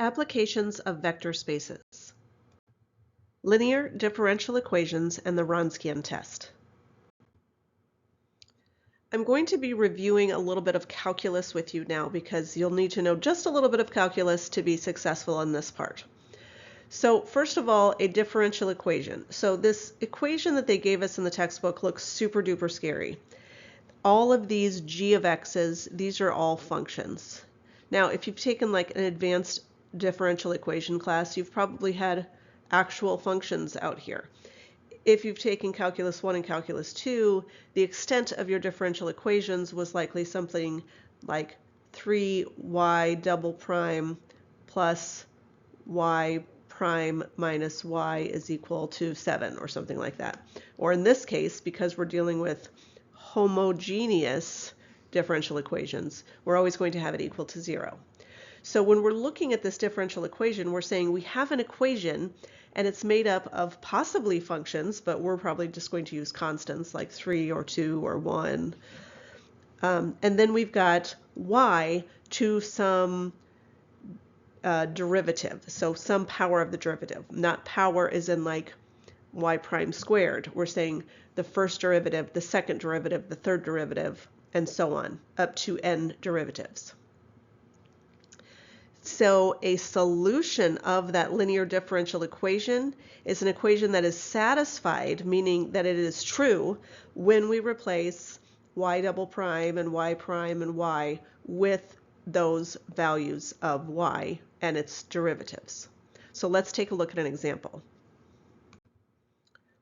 Applications of vector spaces. Linear differential equations and the Wronskian test. I'm going to be reviewing a little bit of calculus with you now because you'll need to know just a little bit of calculus to be successful in this part. So first of all, a differential equation. So this equation that they gave us in the textbook looks super duper scary. All of these g of x's, these are all functions. Now, if you've taken like an advanced differential equation class, you've probably had actual functions out here. If you've taken calculus 1 and calculus 2, the extent of your differential equations was likely something like 3y double prime plus y prime minus y is equal to 7 or something like that. Or in this case, because we're dealing with homogeneous differential equations, we're always going to have it equal to 0. So when we're looking at this differential equation, we're saying we have an equation and it's made up of possibly functions, but we're probably just going to use constants like 3 or 2 or 1. And then we've got y to some derivative, so some power of the derivative. Not power as in like y prime squared. We're saying the first derivative, the second derivative, the third derivative, and so on, up to n derivatives. So a solution of that linear differential equation is an equation that is satisfied, meaning that it is true, when we replace y double prime and y with those values of y and its derivatives. So let's take a look at an example.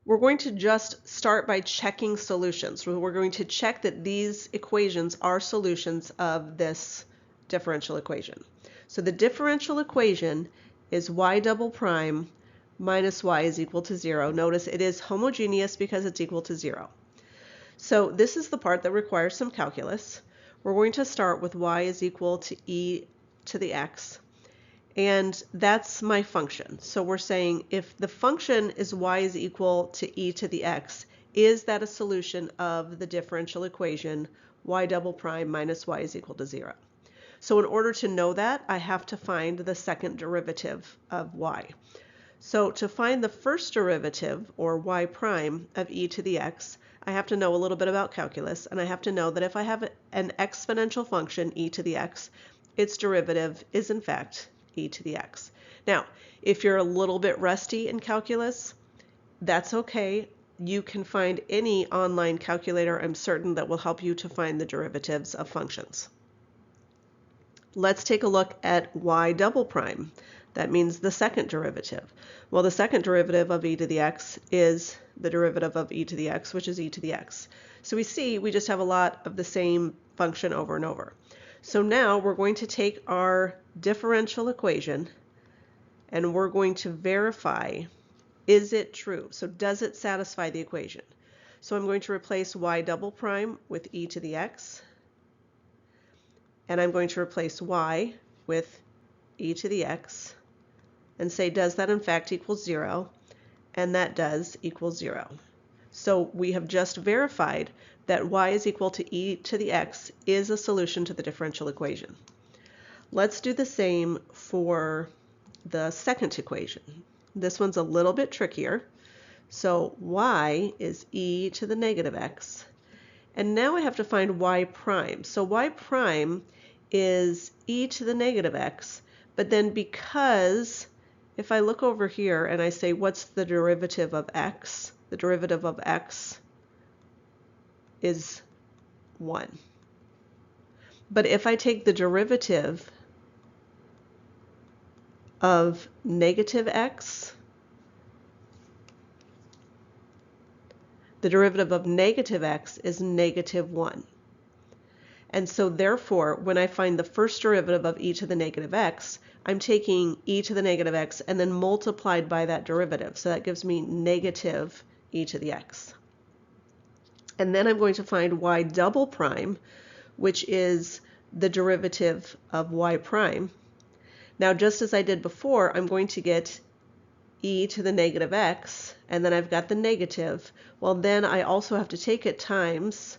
We're going to just start by checking solutions. We're going to check that these equations are solutions of this differential equation. So the differential equation is y double prime minus y is equal to 0. Notice it is homogeneous because it's equal to 0. So this is the part that requires some calculus. We're going to start with y is equal to e to the x. And that's my function. So we're saying if the function is y is equal to e to the x, is that a solution of the differential equation y double prime minus y is equal to 0? So in order to know that, I have to find the second derivative of y. So to find the first derivative, or y prime, of e to the x, I have to know a little bit about calculus, and I have to know that if I have an exponential function, e to the x, its derivative is in fact e to the x. Now, if you're a little bit rusty in calculus, that's okay. You can find any online calculator, I'm certain, that will help you to find the derivatives of functions. Let's take a look at y double prime. That means the second derivative. Well, the second derivative of e to the x is the derivative of e to the x, which is e to the x. So we see we just have a lot of the same function over and over. So now we're going to take our differential equation and we're going to verify, is it true? So does it satisfy the equation? So I'm going to replace y double prime with e to the x, and I'm going to replace y with e to the x and say, does that in fact equal 0? And that does equal 0. So we have just verified that y is equal to e to the x is a solution to the differential equation. Let's do the same for the second equation. This one's a little bit trickier. So y is e to the negative x. And now I have to find y prime. So y prime is e to the negative x, but then because if I look over here and I say what's the derivative of x, the derivative of x is 1. But if I take the derivative of negative x, the derivative of negative x is negative 1. And so therefore, when I find the first derivative of e to the negative x, I'm taking e to the negative x and then multiplied by that derivative. So that gives me negative e to the x. And then I'm going to find y double prime, which is the derivative of y prime. Now, just as I did before, I'm going to get e to the negative x, and then I've got the negative. Well, then I also have to take it times,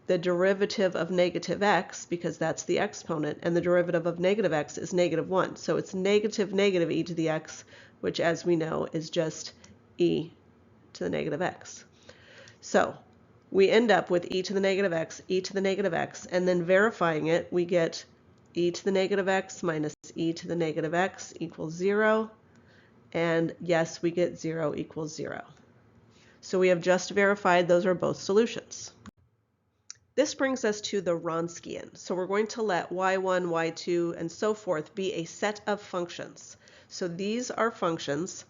the derivative of negative x, because that's the exponent, and the derivative of negative x is -1. So it's negative e to the x, which as we know is just e to the negative x. So we end up with e to the negative x, e to the negative x, and then verifying it, we get e to the negative x minus e to the negative x equals 0. And yes, we get 0 equals 0. So we have just verified those are both solutions. This brings us to the Wronskian. So we're going to let y1, y2, and so forth be a set of functions. So these are functions,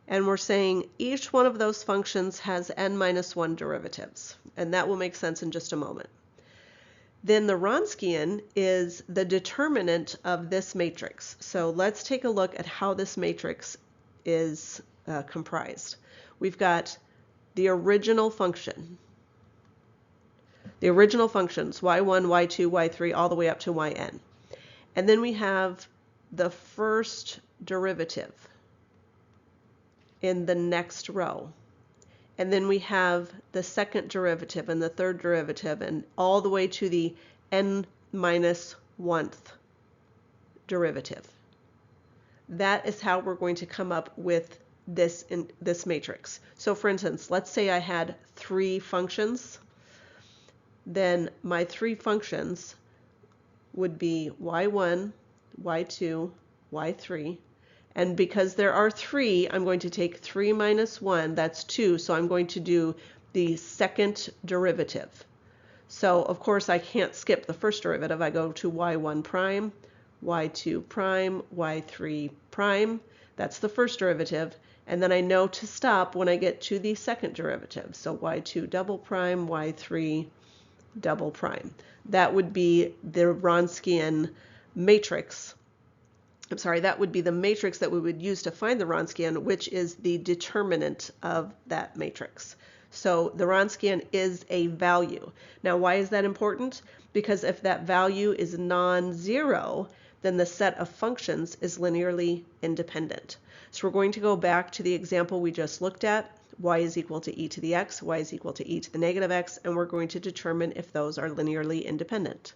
and we're saying each one of those functions has n-1 derivatives, and that will make sense in just a moment. Then the Wronskian is the determinant of this matrix. So let's take a look at how this matrix is comprised. We've got the original function. The original functions, y1, y2, y3, all the way up to yn. And then we have the first derivative in the next row. And then we have the second derivative and the third derivative and all the way to the n-1th derivative. That is how we're going to come up with this matrix. So for instance, let's say I had 3 functions. Then my 3 functions would be y1, y2, y3. And because there are 3, I'm going to take 3 minus 1, that's 2, so I'm going to do the second derivative. So of course I can't skip the first derivative. I go to y1 prime, y2 prime, y3 prime. That's the first derivative. And then I know to stop when I get to the second derivative. So y2 double prime, y3 double prime. That would be the Wronskian matrix. I'm sorry, that would be the matrix that we would use to find the Wronskian, which is the determinant of that matrix. So the Wronskian is a value. Now, why is that important? Because if that value is non-zero, then the set of functions is linearly independent. So we're going to go back to the example we just looked at. Y is equal to e to the x, y is equal to e to the negative x, and we're going to determine if those are linearly independent.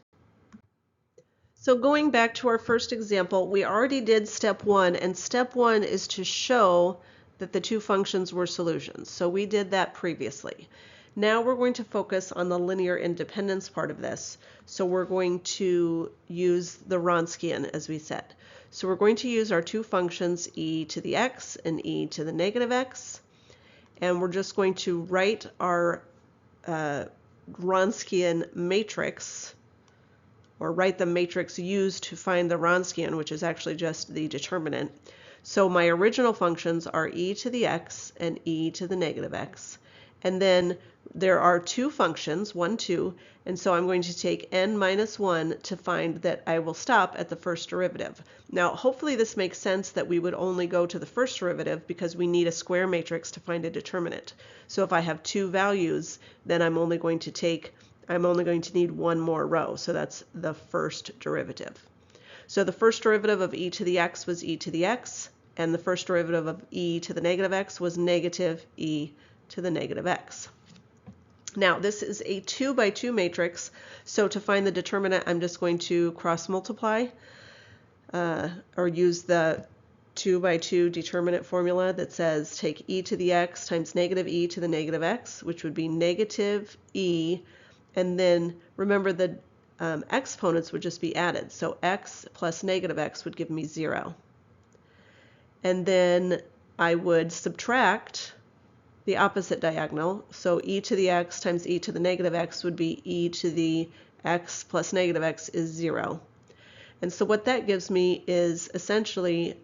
So going back to our first example, we already did step 1, and step 1 is to show that the 2 functions were solutions. So we did that previously. Now we're going to focus on the linear independence part of this. So we're going to use the Wronskian, as we said. So we're going to use our 2 functions, e to the x and e to the negative x. And we're just going to write our Wronskian matrix, or write the matrix used to find the Wronskian, which is actually just the determinant. So my original functions are e to the x and e to the negative x. And then there are 2 functions, 1, 2, and so I'm going to take n-1 to find that I will stop at the first derivative. Now, hopefully this makes sense that we would only go to the first derivative because we need a square matrix to find a determinant. So if I have 2 values, then I'm only going to need 1 more row, so that's the first derivative. So the first derivative of e to the x was e to the x, and the first derivative of e to the negative x was negative e to the negative x. Now this is a 2 by 2 matrix, so to find the determinant I'm just going to cross multiply or use the 2 by 2 determinant formula that says take e to the x times negative e to the negative x, which would be negative e, and then remember the exponents would just be added. So x plus negative x would give me 0. And then I would subtract the opposite diagonal. So e to the x times e to the negative x would be e to the x plus negative x is 0. And so what that gives me is essentially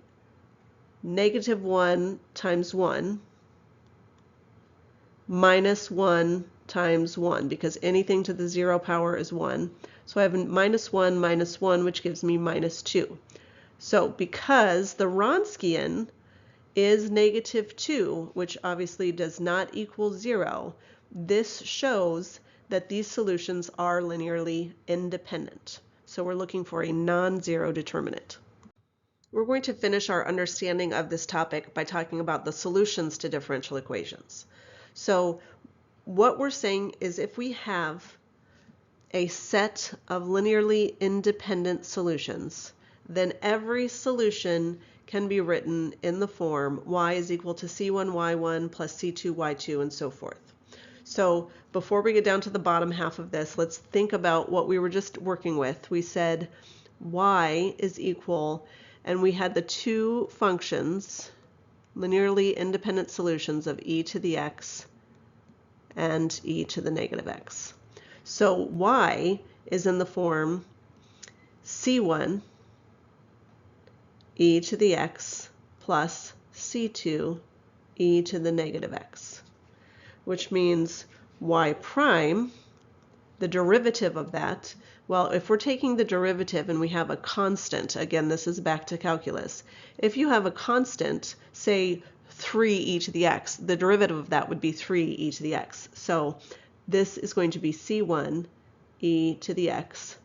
negative 1 times 1 minus 1 times 1, because anything to the 0 power is 1. So I have minus 1, which gives me minus 2. So because the Wronskian is negative 2, which obviously does not equal 0, this shows that these solutions are linearly independent. So we're looking for a non-zero determinant. We're going to finish our understanding of this topic by talking about the solutions to differential equations. So what we're saying is if we have a set of linearly independent solutions, then every solution can be written in the form y is equal to c1y1 plus c2y2 and so forth. So before we get down to the bottom half of this, let's think about what we were just working with. We said y is equal, and we had the two functions, linearly independent solutions of e to the x and e to the negative x. So y is in the form c1 e to the x plus c2 e to the negative x, which means y prime, the derivative of that, well, if we're taking the derivative and we have a constant, again, this is back to calculus. If you have a constant, say 3e to the x, the derivative of that would be 3e to the x. So this is going to be c1 e to the x.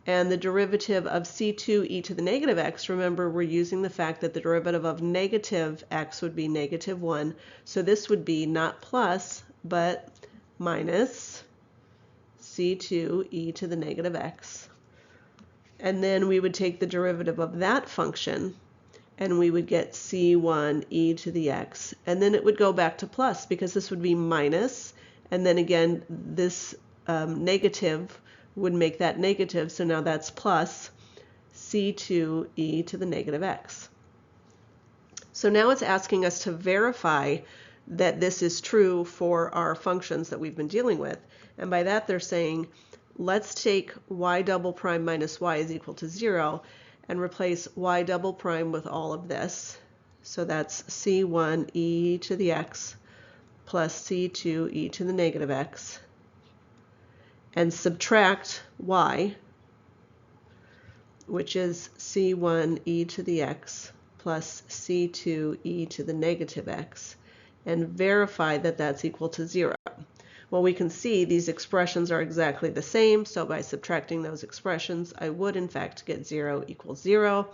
And the derivative of c2 e to the negative x, remember we're using the fact that the derivative of negative x would be negative 1. So this would be not plus, but minus c2 e to the negative x. And then we would take the derivative of that function, and we would get c1 e to the x. And then it would go back to plus, because this would be minus. And then again, this negative would make that negative, so now that's plus c2 e to the negative x. So now it's asking us to verify that this is true for our functions that we've been dealing with. And by that they're saying, let's take y double prime minus y is equal to 0 and replace y double prime with all of this. So that's c1 e to the x plus c2 e to the negative x. And subtract y, which is c1 e to the x plus c2 e to the negative x, and verify that that's equal to 0. Well, we can see these expressions are exactly the same, so by subtracting those expressions, I would in fact get 0 equals 0,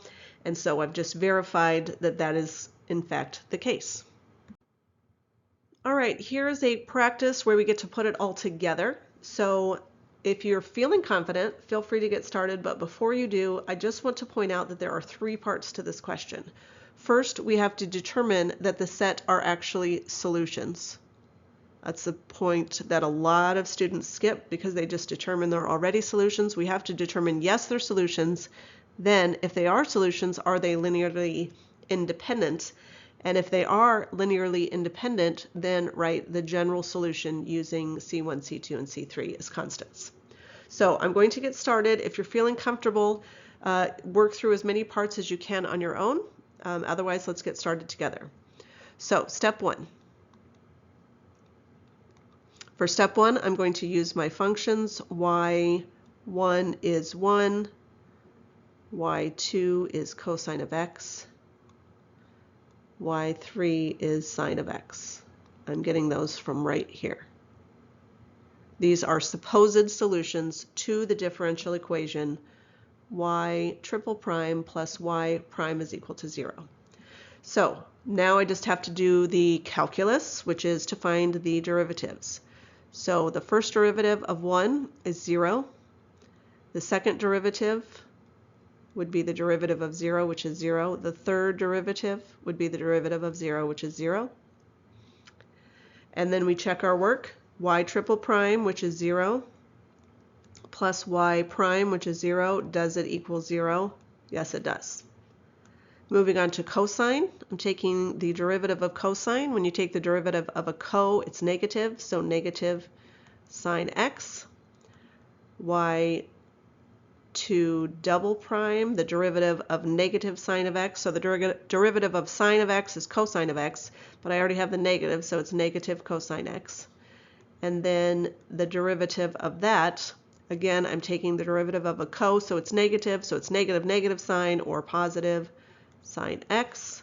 and so I've just verified that that is in fact the case. All right, here's a practice where we get to put it all together. So if you're feeling confident, feel free to get started, but before you do, I just want to point out that there are 3 parts to this question. First, we have to determine that the set are actually solutions. That's the point that a lot of students skip because they just determine they're already solutions. We have to determine, yes, they're solutions. Then, if they are solutions, are they linearly independent? And if they are linearly independent, then write the general solution using C1, C2, and C3 as constants. So I'm going to get started. If you're feeling comfortable, work through as many parts as you can on your own. Otherwise, let's get started together. So step 1. For step 1, I'm going to use my functions. y1 is 1, y2 is cosine of x, y3 is sine of x. I'm getting those from right here. These are supposed solutions to the differential equation y triple prime plus y prime is equal to 0. So now I just have to do the calculus, which is to find the derivatives. So the first derivative of 1 is 0. The second derivative would be the derivative of 0, which is 0. The third derivative would be the derivative of 0, which is 0. And then we check our work. Y triple prime, which is 0, plus y prime, which is 0. Does it equal 0? Yes, it does. Moving on to cosine, I'm taking the derivative of cosine. When you take the derivative of a co, it's negative, so negative sine x. Y2 double prime, the derivative of negative sine of x. So the derivative of sine of x is cosine of x, but I already have the negative, so it's negative cosine x. And then the derivative of that, again, I'm taking the derivative of a co, so it's negative negative sine or positive sine x.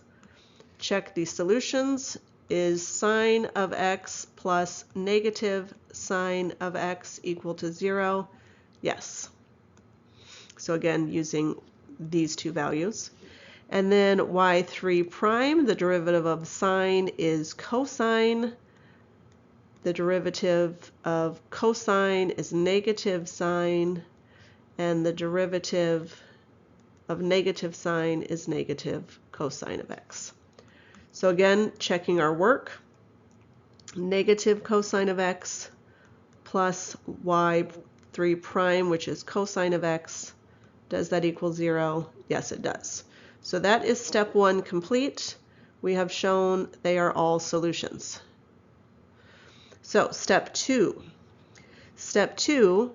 Check the solutions. Is sine of x plus negative sine of x equal to 0? Yes. So again, using these two values. And then y3 prime, the derivative of sine is cosine. the derivative of cosine is negative sine, and the derivative of negative sine is negative cosine of x. So again, checking our work, negative cosine of x plus y3 prime, which is cosine of x, does that equal 0? Yes, it does. So that is step 1 complete. We have shown they are all solutions. So step 2. Step 2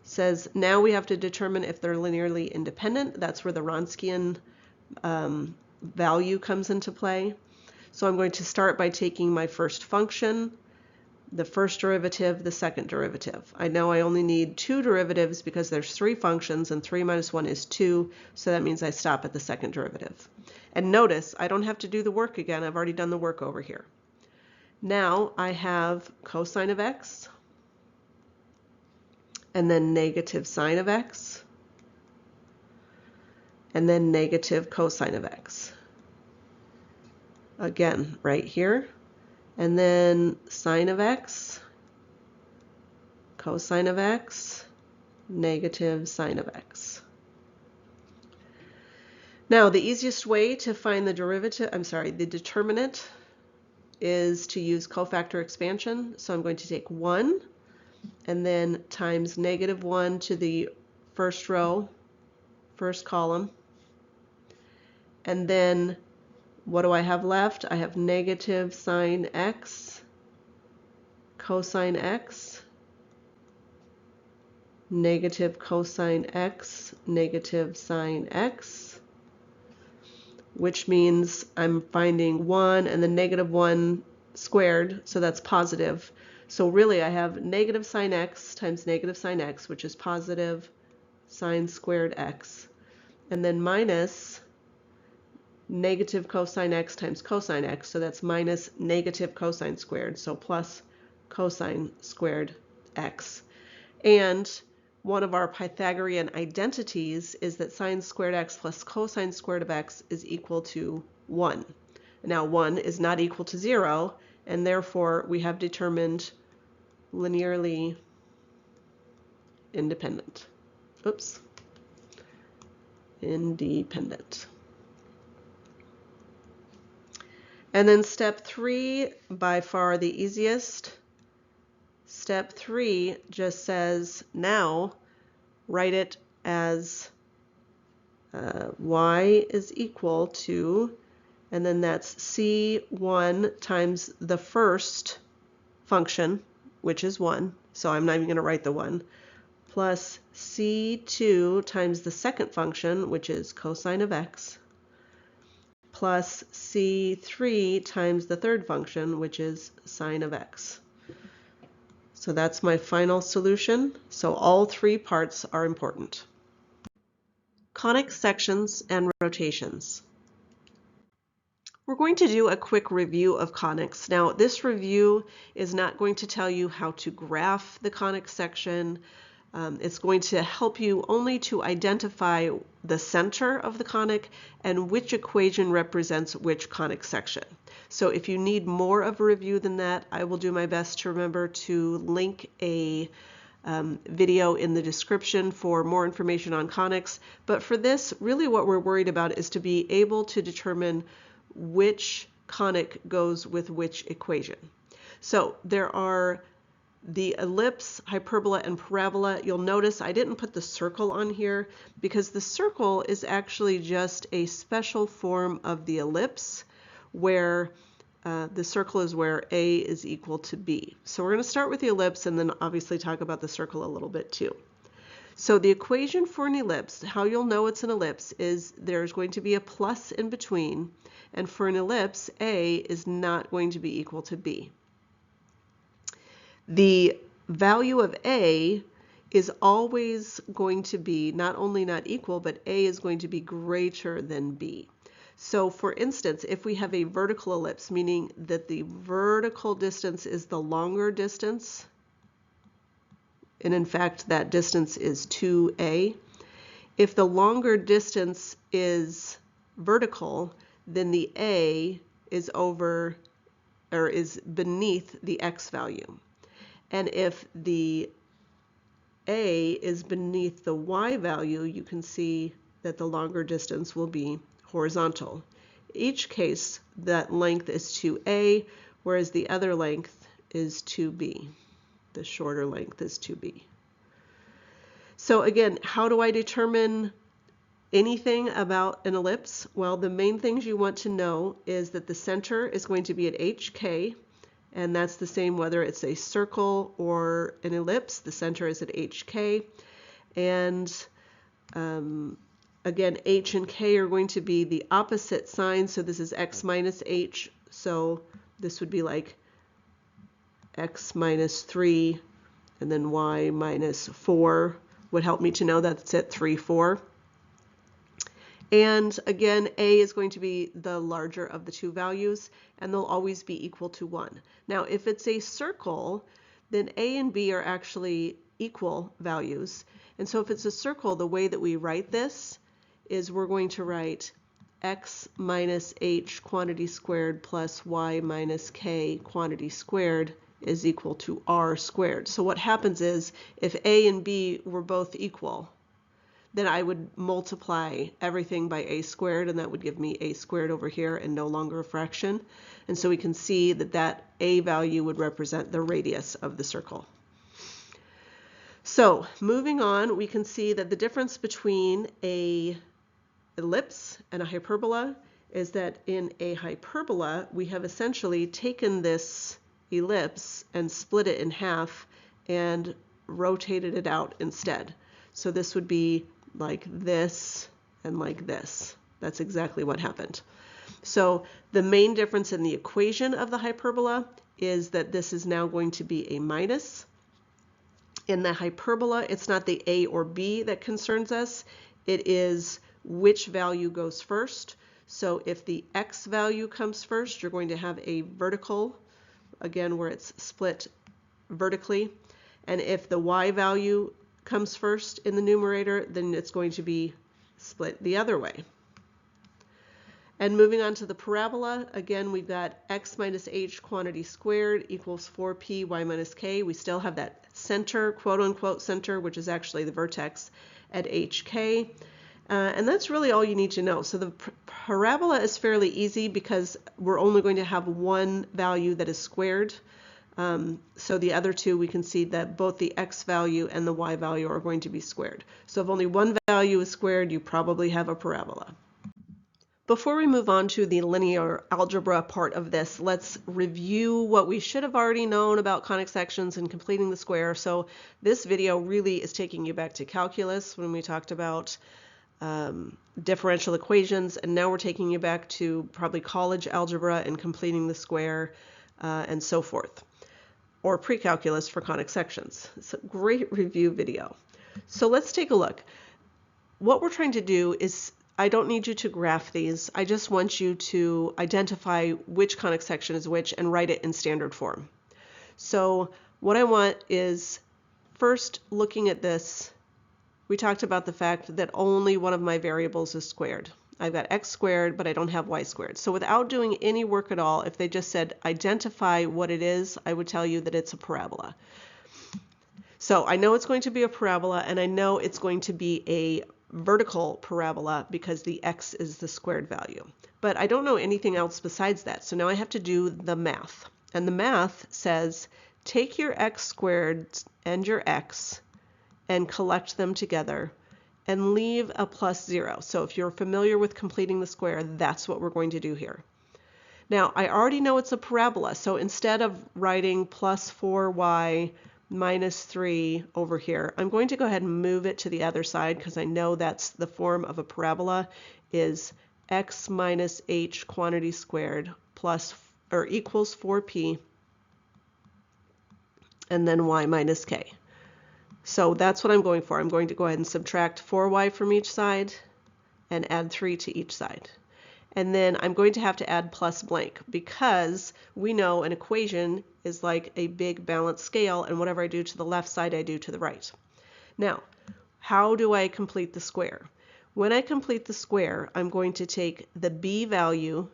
says now we have to determine if they're linearly independent. That's where the Wronskian value comes into play. So I'm going to start by taking my first function, the first derivative, the second derivative. I know I only need 2 derivatives because there's 3 functions, and 3 minus 1 is 2, so that means I stop at the second derivative. And notice, I don't have to do the work again. I've already done the work over here. Now I have cosine of x, and then negative sine of x, and then negative cosine of x. Again, right here. And then sine of x, cosine of x, negative sine of x. Now, the easiest way to find the the determinant is to use cofactor expansion. So I'm going to take 1 and then times negative 1 to the first row, first column. And then what do I have left? I have negative sine x, cosine x, negative cosine x, negative sine x, which means I'm finding 1 and then negative 1 squared, so that's positive. So really I have negative sine x times negative sine x, which is positive sine squared x, and then minus negative cosine x times cosine x, so that's minus negative cosine squared, so plus cosine squared x. And one of our Pythagorean identities is that sine squared x plus cosine squared of x is equal to 1. Now 1 is not equal to 0, and therefore we have determined linearly independent. Oops. Independent. And then step 3, by far the easiest. Step 3 just says now write it as y is equal to, and then that's c1 times the first function, which is 1, so I'm not even going to write the 1, plus c2 times the second function, which is cosine of x, plus c3 times the third function, which is sine of x. So that's my final solution. So all 3 parts are important. Conic sections and rotations. We're going to do a quick review of conics. Now, this review is not going to tell you how to graph the conic section. It's going to help you only to identify the center of the conic and which equation represents which conic section. So if you need more of a review than that, I will do my best to remember to link a video in the description for more information on conics. But for this, really what we're worried about is to be able to determine which conic goes with which equation. So there are the ellipse, hyperbola, and parabola. You'll notice I didn't put the circle on here because the circle is actually just a special form of the ellipse where the circle is where A is equal to B. So we're going to start with the ellipse and then obviously talk about the circle a little bit too. So the equation for an ellipse, how you'll know it's an ellipse is there's going to be a plus in between, and for an ellipse, A is not going to be equal to B. The value of A is always going to be not only not equal, but A is going to be greater than B. So for instance, if we have a vertical ellipse, meaning that the vertical distance is the longer distance, and in fact that distance is 2a, if the longer distance is vertical, then the A is over or is beneath the x value. And if the a is beneath the y value, you can see that the longer distance will be horizontal. Each case, that length is 2a, whereas the other length is 2b. The shorter length is 2b. So again, how do I determine anything about an ellipse? Well, the main things you want to know is that the center is going to be at HK, and that's the same whether it's a circle or an ellipse. The center is at HK, and again, H and K are going to be the opposite signs, so this is x minus H, so this would be like x minus 3, and then y minus 4 would help me to know that it's at 3, 4. And again, A is going to be the larger of the two values, and they'll always be equal to 1. Now, if it's a circle, then A and B are actually equal values. And so if it's a circle, the way that we write this is we're going to write x minus h quantity squared plus y minus k quantity squared is equal to r squared. So what happens is if A and B were both equal, then I would multiply everything by a squared, and that would give me a squared over here and no longer a fraction. And so we can see that that a value would represent the radius of the circle. So moving on, we can see that the difference between a ellipse and a hyperbola is that in a hyperbola, we have essentially taken this ellipse and split it in half and rotated it out instead. So this would be like this and like this. That's exactly what happened. So the main difference in the equation of the hyperbola is that this is now going to be a minus. In the hyperbola, it's not the a or b that concerns us. It is which value goes first. So if the x value comes first, you're going to have a vertical, again, where it's split vertically. And if the y value comes first in the numerator, then it's going to be split the other way. And moving on to the parabola, again, we've got x minus h quantity squared equals 4p y minus k. We still have that center, quote unquote center, which is actually the vertex at hk. And that's really all you need to know. So the parabola is fairly easy because we're only going to have one value that is squared. So the other two, we can see that both the x value and the y value are going to be squared. So if only one value is squared, you probably have a parabola. Before we move on to the linear algebra part of this, let's review what we should have already known about conic sections and completing the square. So this video really is taking you back to calculus when we talked about differential equations, and now we're taking you back to probably college algebra and completing the square and so forth, or pre-calculus for conic sections. It's a great review video. So let's take a look. What we're trying to do is, I don't need you to graph these. I just want you to identify which conic section is which and write it in standard form. So what I want is, first looking at this, we talked about the fact that only one of my variables is squared. I've got x squared, but I don't have y squared. So without doing any work at all, if they just said identify what it is, I would tell you that it's a parabola. So I know it's going to be a parabola, and I know it's going to be a vertical parabola because the x is the squared value. But I don't know anything else besides that. So now I have to do the math. And the math says take your x squared and your x and collect them together and leave a plus 0. So if you're familiar with completing the square, that's what we're going to do here. Now, I already know it's a parabola, so instead of writing plus 4y minus 3 over here, I'm going to go ahead and move it to the other side because I know that's the form of a parabola, is x minus h quantity squared plus or equals 4p and then y minus k. So that's what I'm going for. I'm going to go ahead and subtract 4y from each side and add 3 to each side. And then I'm going to have to add plus blank because we know an equation is like a big balanced scale, and whatever I do to the left side, I do to the right. Now, how do I complete the square? When I complete the square, I'm going to take the b value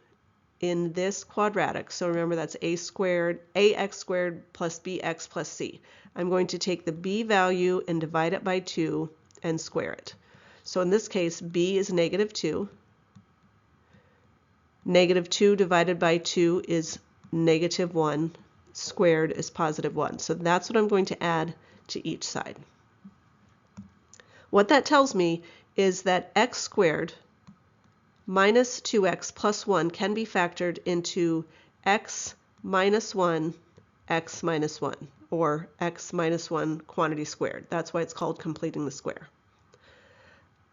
in this quadratic, so remember that's ax squared plus bx plus c. I'm going to take the b value and divide it by 2 and square it. So in this case, b is negative 2. Negative 2 divided by 2 is negative 1. Squared is positive 1. So that's what I'm going to add to each side. What that tells me is that x squared minus 2x plus 1 can be factored into x minus 1, or x minus 1 quantity squared. That's why it's called completing the square.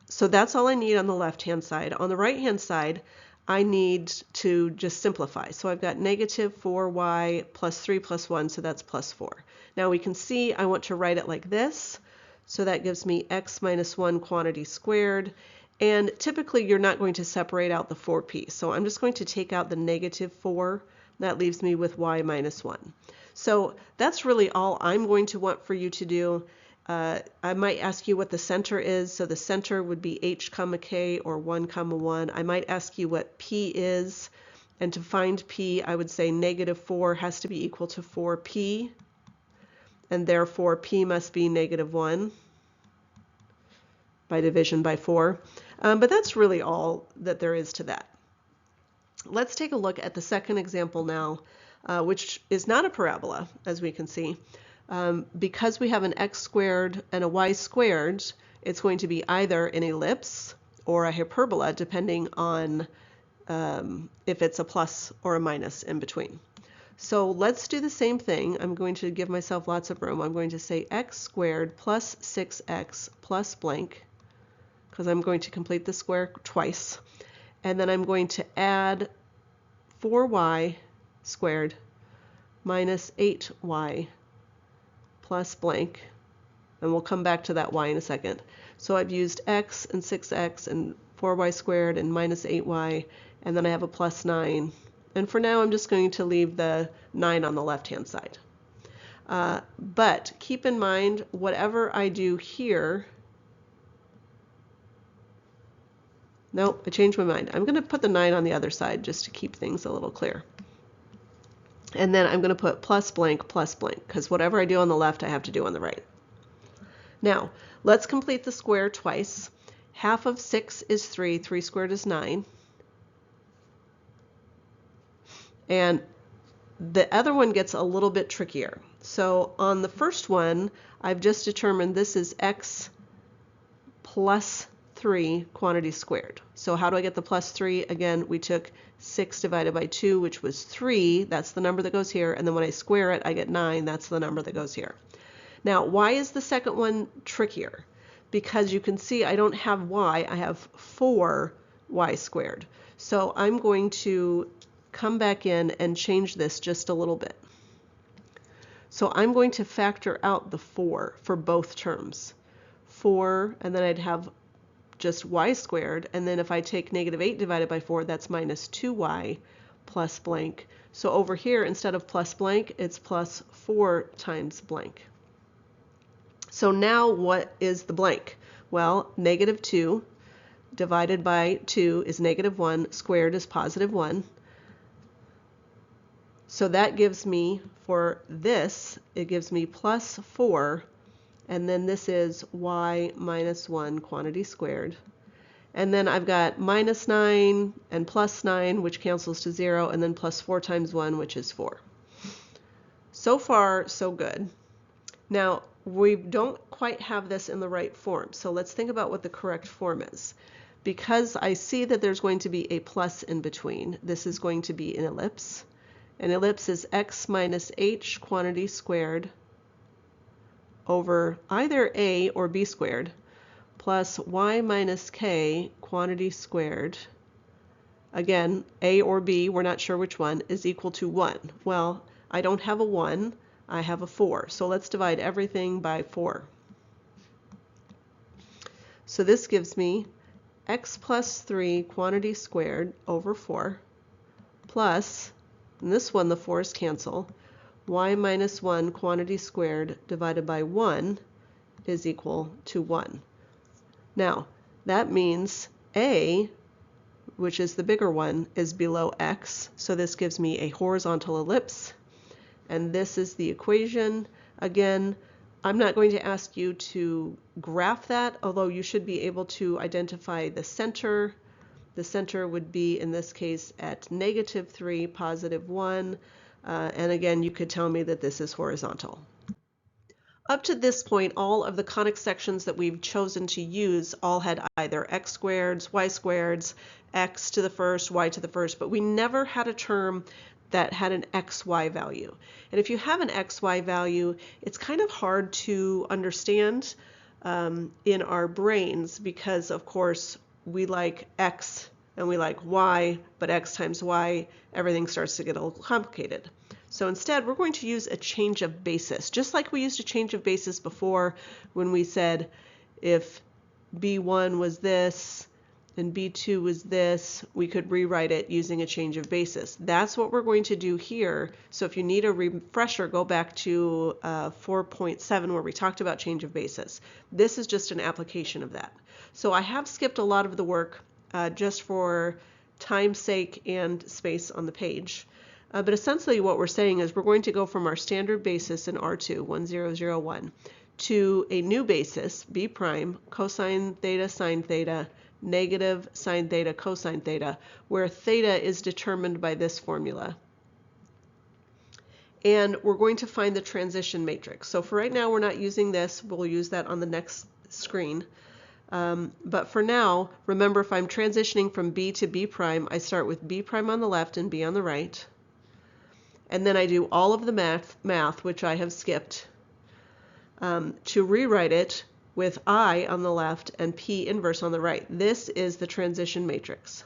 So that's all I need on the left-hand side. On the right-hand side, I need to just simplify. So I've got negative 4y plus 3 plus 1, so that's plus 4. Now we can see I want to write it like this. So that gives me x minus 1 quantity squared. And typically you're not going to separate out the 4p. So I'm just going to take out the negative 4. That leaves me with y minus 1. So that's really all I'm going to want for you to do. I might ask you what the center is. So the center would be h comma k or 1 comma 1. I might ask you what p is. And to find p, I would say negative 4 has to be equal to 4p. And therefore p must be negative 1 by division by 4. But that's really all that there is to that. Let's take a look at the second example now, which is not a parabola, as we can see. Because we have an x squared and a y squared, it's going to be either an ellipse or a hyperbola, depending on if it's a plus or a minus in between. So let's do the same thing. I'm going to give myself lots of room. I'm going to say x squared plus 6x plus blank, because I'm going to complete the square twice. And then I'm going to add 4y squared minus 8y plus blank. And we'll come back to that y in a second. So I've used x and 6x and 4y squared and minus 8y, and then I have a plus 9. And for now, I'm just going to leave the 9 on the left-hand side. But keep in mind, whatever I do here, nope, I changed my mind. I'm going to put the 9 on the other side just to keep things a little clear. And then I'm going to put plus blank, because whatever I do on the left, I have to do on the right. Now, let's complete the square twice. Half of 6 is 3. 3 squared is 9. And the other one gets a little bit trickier. So on the first one, I've just determined this is x plus 3 quantity squared. So how do I get the plus 3? Again, we took 6 divided by 2, which was 3. That's the number that goes here. And then when I square it, I get 9. That's the number that goes here. Now, why is the second one trickier? Because you can see I don't have y. I have 4y squared. So I'm going to come back in and change this just a little bit. So I'm going to factor out the 4 for both terms. 4, and then I'd have just y squared, and then if I take negative 8 divided by 4, that's minus 2y plus blank. So over here, instead of plus blank, it's plus 4 times blank. So now what is the blank? Well, negative 2 divided by 2 is negative 1, squared is positive 1. So that gives me, for this, it gives me plus 4, and then this is y minus 1 quantity squared. And then I've got minus 9 and plus 9, which cancels to 0, and then plus 4 times 1, which is 4. So far, so good. Now, we don't quite have this in the right form, so let's think about what the correct form is. Because I see that there's going to be a plus in between, this is going to be an ellipse. An ellipse is x minus h quantity squared over either a or b squared plus y minus k quantity squared. Again, a or b, we're not sure which one, is equal to 1. Well, I don't have a 1, I have a 4. So let's divide everything by 4. So this gives me x plus 3 quantity squared over 4 plus, in this one the 4's cancel, y minus 1 quantity squared divided by 1 is equal to 1. Now, that means a which is the bigger one, is below x. So this gives me a horizontal ellipse. And this is the equation. Again, I'm not going to ask you to graph that, although you should be able to identify the center. The center would be, in this case, at -3, +1. And again, you could tell me that this is horizontal. Up to this point, all of the conic sections that we've chosen to use all had either x squareds, y squareds, x to the first, y to the first, but we never had a term that had an xy value. And if you have an xy value, it's kind of hard to understand in our brains because, of course, we like x and we like y, but x times y, everything starts to get a little complicated. So instead, we're going to use a change of basis, just like we used a change of basis before when we said if b1 was this and b2 was this, we could rewrite it using a change of basis. That's what we're going to do here. So if you need a refresher, go back to 4.7 where we talked about change of basis. This is just an application of that. So I have skipped a lot of the work just for time's sake and space on the page. But essentially what we're saying is we're going to go from our standard basis in R2, 1, 0, 0, 1, to a new basis, b prime, cosine theta, sine theta, negative sine theta, cosine theta, where theta is determined by this formula. And we're going to find the transition matrix. So for right now, we're not using this. We'll use that on the next screen. But for now, remember, if I'm transitioning from b to b prime, I start with b prime on the left and b on the right. And then I do all of the math, which I have skipped, to rewrite it with I on the left and P inverse on the right. This is the transition matrix.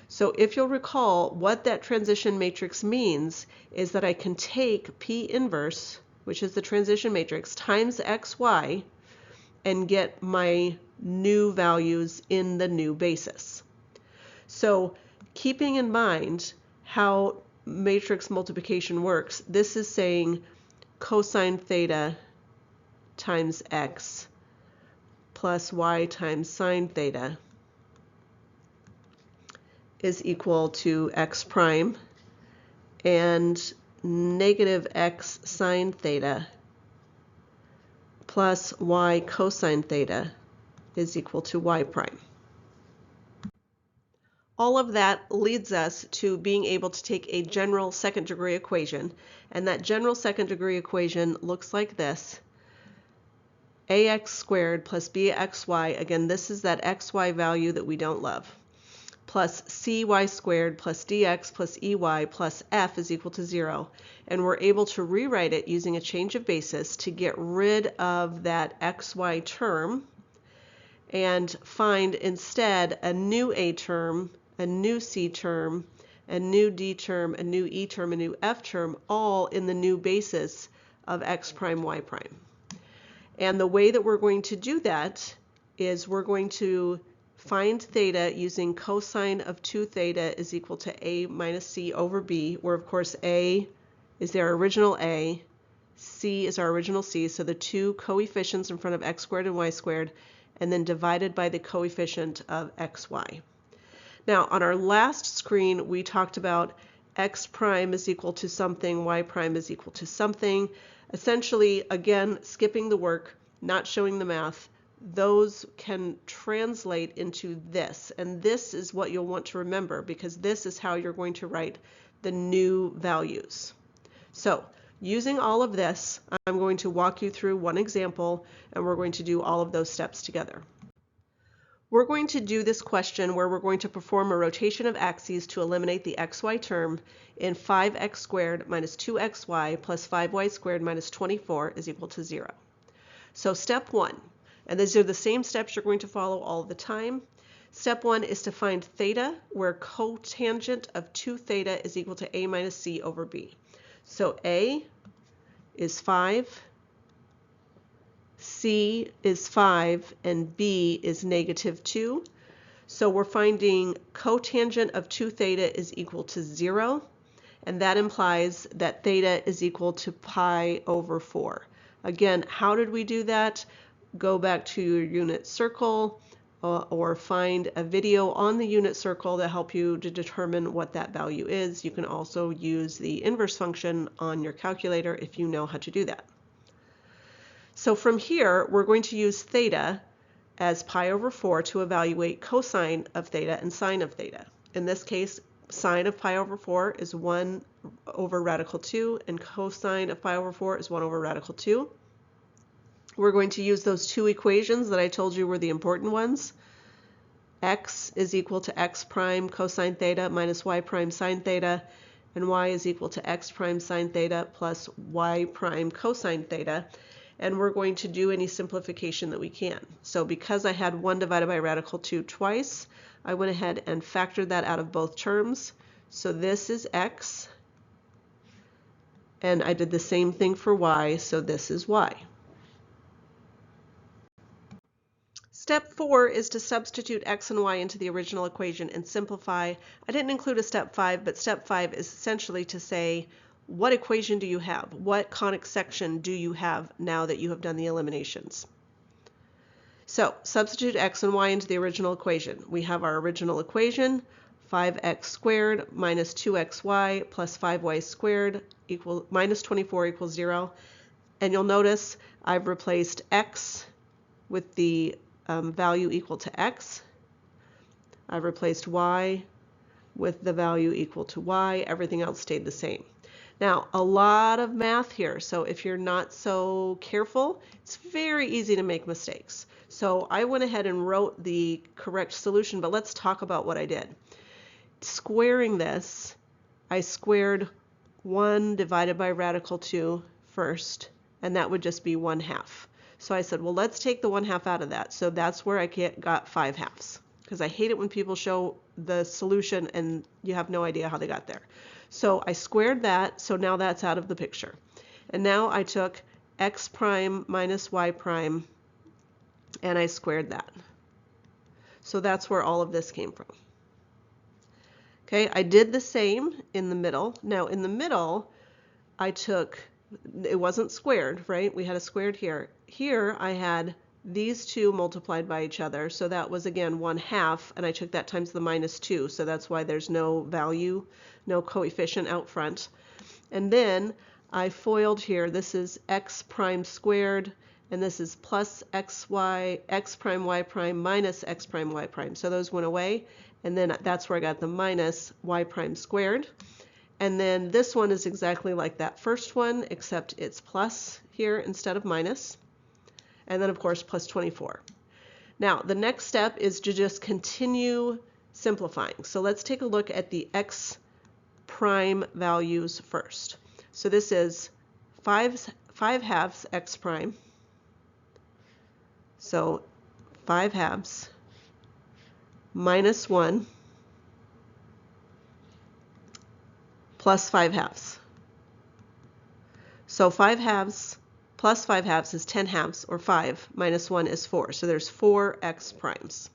So if you'll recall, what that transition matrix means is that I can take P inverse, which is the transition matrix, times XY, and get my new values in the new basis. So keeping in mind how matrix multiplication works, this is saying cosine theta times x plus y times sine theta is equal to x prime, and negative x sine theta plus y cosine theta is equal to y prime. All of that leads us to being able to take a general second degree equation, and that general second degree equation looks like this. Ax squared plus bxy, again this is that xy value that we don't love, plus cy squared plus dx plus ey plus f is equal to 0. And we're able to rewrite it using a change of basis to get rid of that xy term and find instead a new a term, a new c term, a new d term, a new e term, a new f term, all in the new basis of x prime, y prime. And the way that we're going to do that is we're going to find theta using cosine of 2 theta is equal to a minus c over b, where of course a is their original a, c is our original c, so the two coefficients in front of x squared and y squared, and then divided by the coefficient of xy. Now on our last screen we talked about x prime is equal to something, y prime is equal to something. Essentially, again, skipping the work, not showing the math, those can translate into this. And this is what you'll want to remember, because this is how you're going to write the new values. So using all of this, I'm going to walk you through one example, and we're going to do all of those steps together. We're going to do this question where we're going to perform a rotation of axes to eliminate the xy term in 5x squared minus 2xy plus 5y squared minus 24 is equal to 0. So step 1, and these are the same steps you're going to follow all the time. Step 1 is to find theta, where cotangent of 2 theta is equal to a minus c over b. So a is 5, c is 5, and b is negative 2. So we're finding cotangent of 2 theta is equal to 0, and that implies that theta is equal to pi over 4. Again, how did we do that? Go back to your unit circle, or find a video on the unit circle to help you to determine what that value is. You can also use the inverse function on your calculator if you know how to do that. So from here, we're going to use theta as pi over 4 to evaluate cosine of theta and sine of theta. In this case, sine of pi over 4 is 1 over radical 2, and cosine of pi over 4 is 1 over radical 2. We're going to use those two equations that I told you were the important ones. X is equal to x prime cosine theta minus y prime sine theta, and y is equal to x prime sine theta plus y prime cosine theta. And we're going to do any simplification that we can. So because I had 1 divided by radical 2 twice, I went ahead and factored that out of both terms. So this is x, and I did the same thing for y, so this is y. Step 4 is to substitute x and y into the original equation and simplify. I didn't include a step 5, but step 5 is essentially to say, what equation do you have? What conic section do you have now that you have done the eliminations? So substitute x and y into the original equation. We have our original equation, 5x squared minus 2xy plus 5y squared equal minus 24 equals 0. And you'll notice I've replaced x with the value equal to x. I've replaced y with the value equal to y. Everything else stayed the same. Now, a lot of math here, so if you're not so careful, it's very easy to make mistakes. So I went ahead and wrote the correct solution, but let's talk about what I did. Squaring this, I squared 1 divided by radical 2 first, and that would just be 1/2. So I said, well, let's take the 1/2 out of that. So that's where I got 5/2, because I hate it when people show the solution and you have no idea how they got there. So I squared that, so now that's out of the picture. And now I took x prime minus y prime, and I squared that. So that's where all of this came from. Okay, I did the same in the middle. Now in the middle, I took, it wasn't squared, right? We had a squared here. Here I had these two multiplied by each other, so that was again 1/2, and I took that times the minus 2, so that's why there's no value, no coefficient out front. And then I FOILed here. This is x prime squared, and this is plus x prime y prime minus x prime y prime. So those went away, and then that's where I got the minus y prime squared. And then this one is exactly like that first one, except it's plus here instead of minus. And then of course plus 24. Now the next step is to just continue simplifying. So let's take a look at the x prime values first. So this is 5/2 x prime. So 5/2 minus 1 plus 5/2. So 5/2 plus 5/2 is 10/2, or 5 minus 1 is 4. So there's 4 x primes.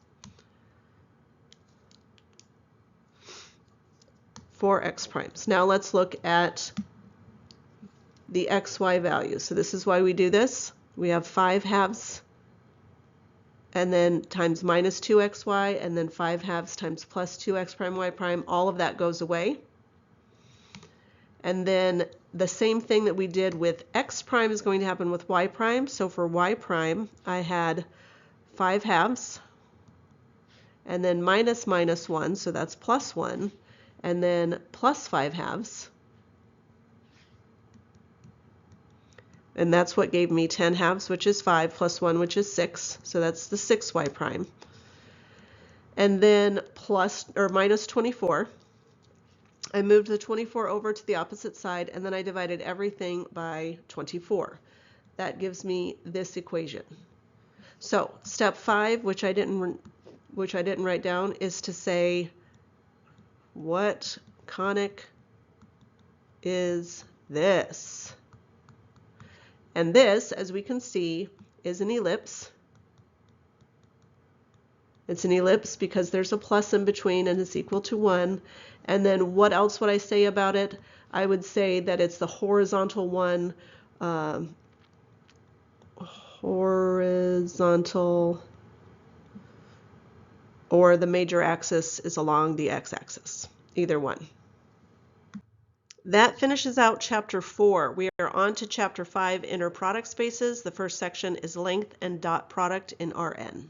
4 x primes. Now let's look at the xy values. So this is why we do this. We have 5/2 and then times minus 2xy, and then 5/2 times plus 2x prime y prime. All of that goes away. And then the same thing that we did with x prime is going to happen with y prime. So for y prime, I had 5/2 and then minus 1, so that's plus 1, and then plus 5/2. And that's what gave me 10/2, which is 5, plus 1, which is 6. So that's the 6y prime. And then plus or minus 24. I moved the 24 over to the opposite side, and then I divided everything by 24. That gives me this equation. So step 5, which I didn't write down, is to say, what conic is this? And this, as we can see, is an ellipse. It's an ellipse because there's a plus in between and it's equal to 1. And then what else would I say about it? I would say that it's the horizontal one, horizontal or the major axis is along the x-axis, either one. That finishes out chapter 4. We are on to chapter 5, inner product spaces. The first section is length and dot product in Rn.